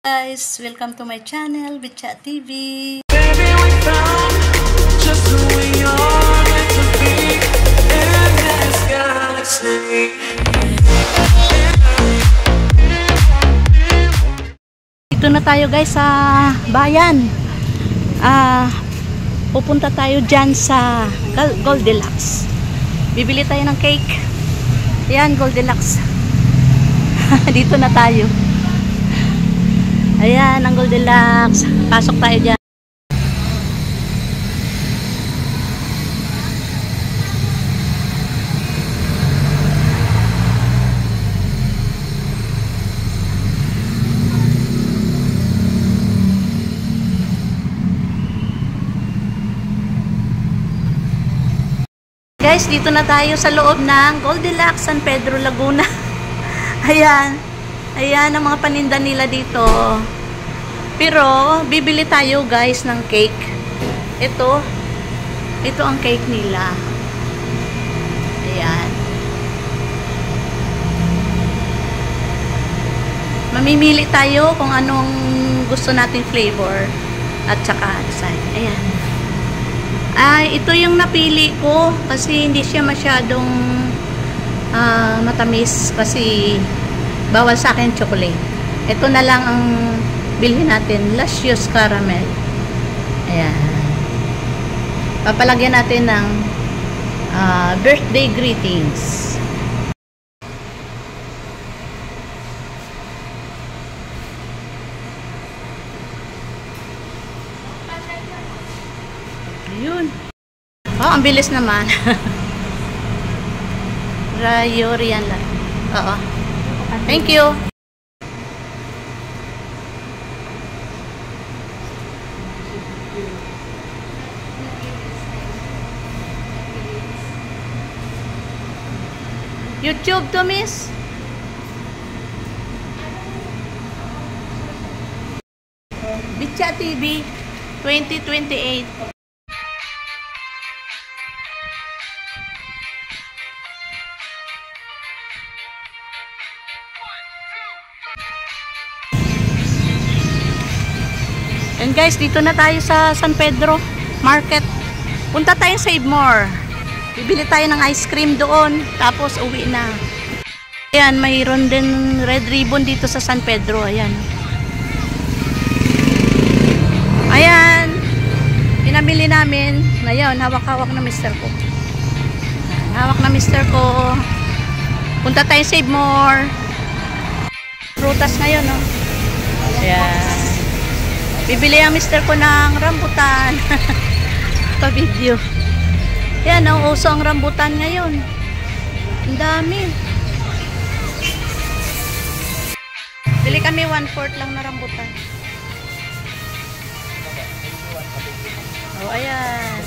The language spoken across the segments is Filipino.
Guys, welcome to my channel, Bitchat TV. Baby, we found just who we are meant to be in this galaxy. Dito na tayo guys sa bayan. Pupunta tayo dyan sa Goldilocks. Bibili tayo ng cake. Ayan, Goldilocks. Dito na tayo. Ayan, ang Goldilocks. Pasok tayo dyan. Guys, dito na tayo sa loob ng Goldilocks San Pedro, Laguna. Ayan. Ayan ang mga paninda nila dito. Pero, bibili tayo guys ng cake. Ito ang cake nila. Ayan. Mamimili tayo kung anong gusto nating flavor at saka design. Ayan. Ito yung napili ko kasi hindi siya masyadong matamis kasi bawal sa akin chocolate. Ito na lang ang bilhin natin, Luscious Caramel. Ayan. Papalagyan natin ng birthday greetings. Ayun. Oh, ang bilis naman. Rayo riyan lang. Oo. Thank you. YouTube to, miss. Bitchat TV 2028. And guys, dito na tayo sa San Pedro Market. Punta tayong Save More. Bibili tayo ng ice cream doon. Tapos uwi na. Ayan, mayroon din red ribbon dito sa San Pedro. Ayan. Ayan. Pinamili namin. Ngayon, hawak-hawak na mister ko. Hawak na mister ko. Punta tayong Save More. Prutas ngayon, no? Ayan. Bibili ang mister ko ng rambutan. Pa-video. Yan, ang uso ang rambutan ngayon. Ang dami. Bili kami 1/4 lang na rambutan. Oh, ayan.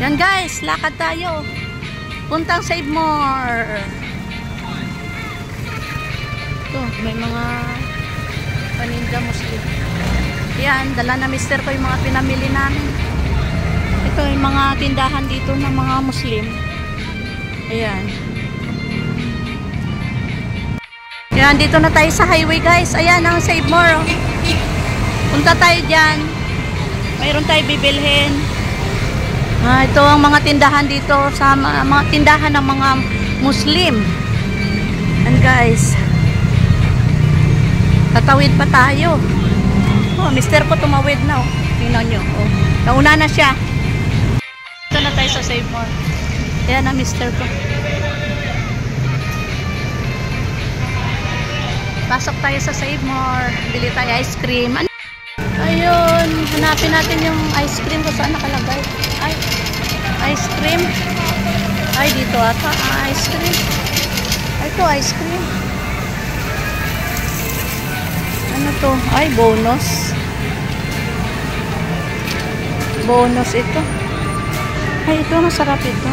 Yan guys, lakad tayo. Puntang Save More. Ito, may mga paninda Muslim. Yan, dala na mister ko yung mga pinamili namin. Ito yung mga tindahan dito ng mga Muslim. Ayan. Yan, dito na tayo sa highway guys. Ayan ang Save More. Oh. Punta tayo dyan. Mayroon tayo bibilhin. Ito ang mga tindahan dito sa mga tindahan ng mga Muslim. And guys, tatawid pa tayo. Oh, mister ko tumawid na. Oh. Tingnan nyo. Oh. Nauna na siya. Ito na tayo sa Save More. Ayan na mister ko. Pasok tayo sa Save More. Bili tayo ice cream. Ayun. Hanapin natin yung ice cream kung saan nakalagay. Ay. Ice cream. Ay, dito ata. Ice cream. Ay, ito ice cream. Ano to? Ay, bonus. Bonus ito. Ay, ito. Masarap ito.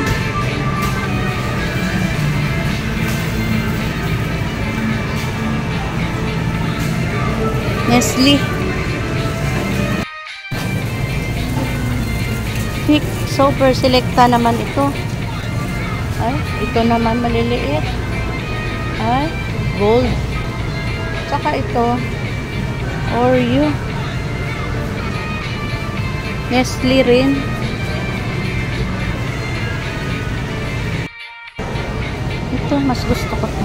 Nestle. Pick Super Selecta naman ito. Ay, ito naman maliliit. Ay, gold. Saka ito, Oreo. Nestle rin. Ito, mas gusto ko to.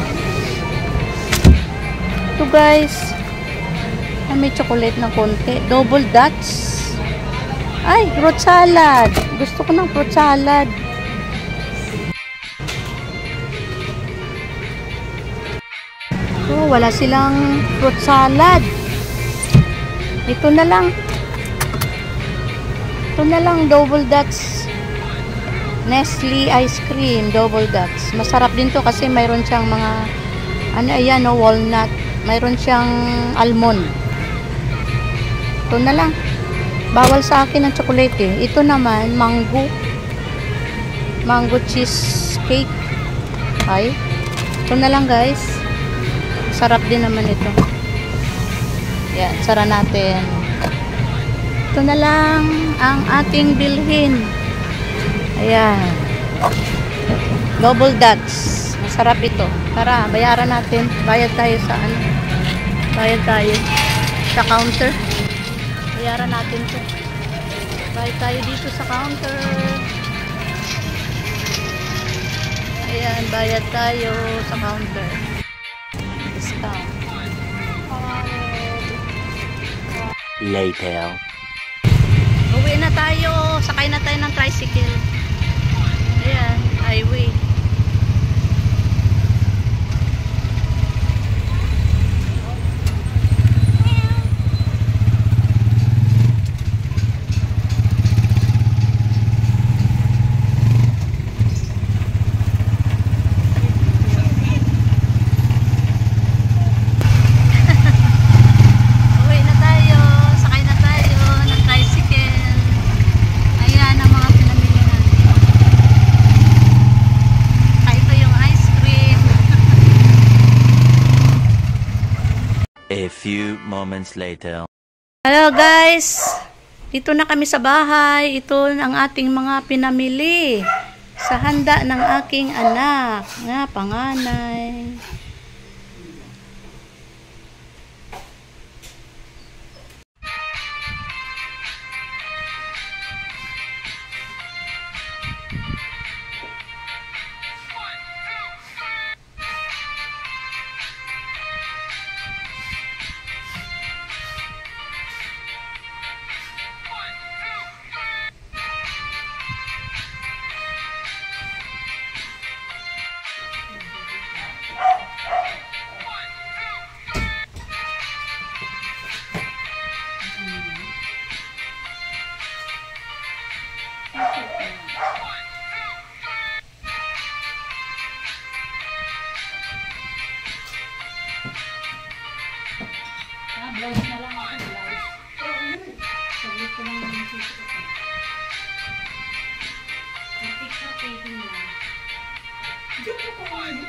Ito guys, may chocolate na konti. Double Dutch. Ay, fruit salad. Gusto ko ng fruit salad. Oh, wala silang fruit salad. Ito na lang. Ito na lang, Double Dutch. Nestle ice cream, Double Dutch. Masarap din to kasi mayroon siyang mga ano, ayan, no, walnut. Mayroon siyang almond. Ito na lang. Bawal sa akin ang chocolate eh. Ito naman, mango. Mango cheesecake. Ay. Ito na lang guys. Sarap din naman ito. Yan, sara natin. Ito na lang ang ating bilhin. Ayan. Double Dutch. Masarap ito. Tara, bayaran natin. Bayad tayo sa ano? Bayad tayo sa counter. Bayaran natin ito. Bayad tayo dito sa counter. Ayan, bayad tayo sa counter. Discount. Later. Uwi na tayo. Sakay na tayo ng tricycle. Ayan, highway. A few moments later. Hello guys, dito na kami sa bahay. Ito ang ating mga pinamili sa handa ng aking anak nga panganay. Blouse na lang ako, blouse. Saglit ko lang yung sisi ko. Picture taking lang. Dito ko pa rin.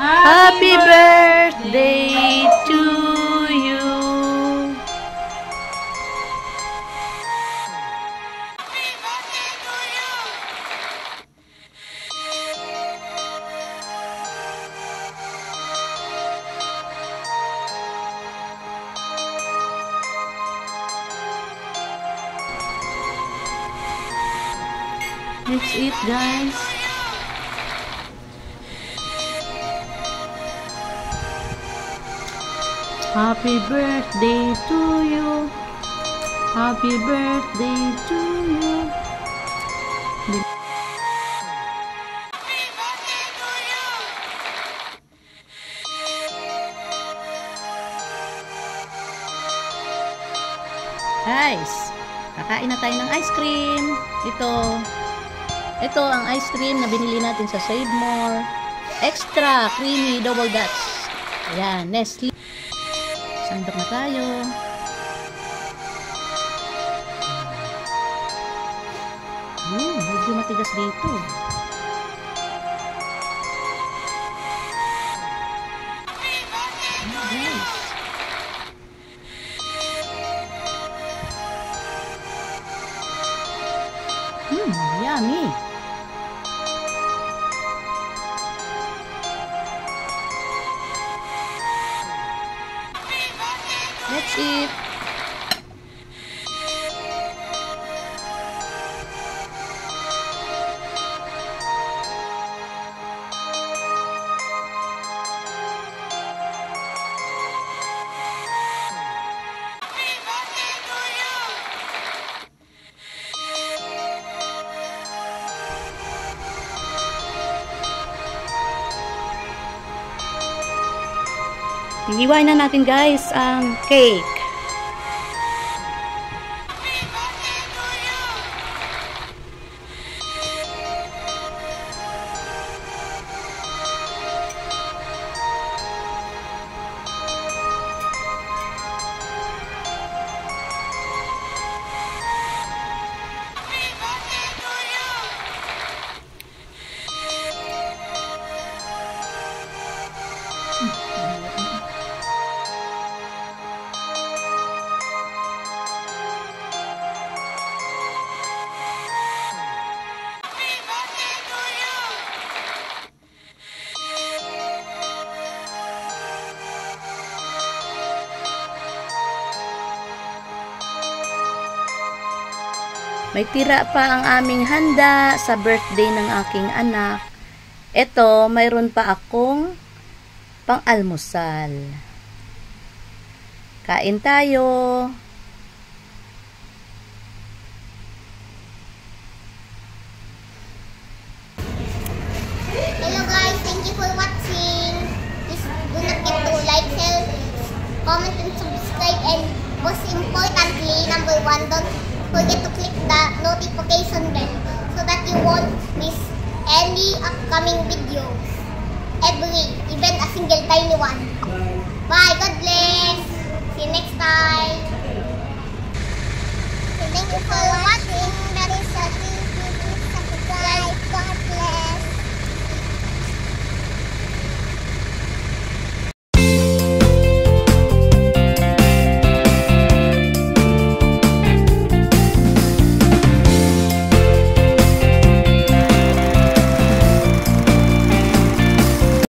Happy birthday to you. That's it, guys. Happy birthday to you. Happy birthday to you. Guys, kakain na tayo ng ice cream. Ito ang ice cream na binili natin sa Save More. Extra creamy double Dutch. Ayan, Nestle. Sandok na tayo. Medyo matigas dito. Guys. Yummy. That's it. Iiwain na natin guys ang cake. May tira pa ang aming handa sa birthday ng aking anak. Ito, mayroon pa akong pang-almusal. Kain tayo. Hello guys, thank you for watching. Please do not forget to like, share, comment, and subscribe. And most importantly, number 1, don't forget to click the notification bell so that you won't miss any upcoming videos. Even a single tiny one. Bye, God bless. See you next time. Thank you for watching. That is a subscribe. God bless.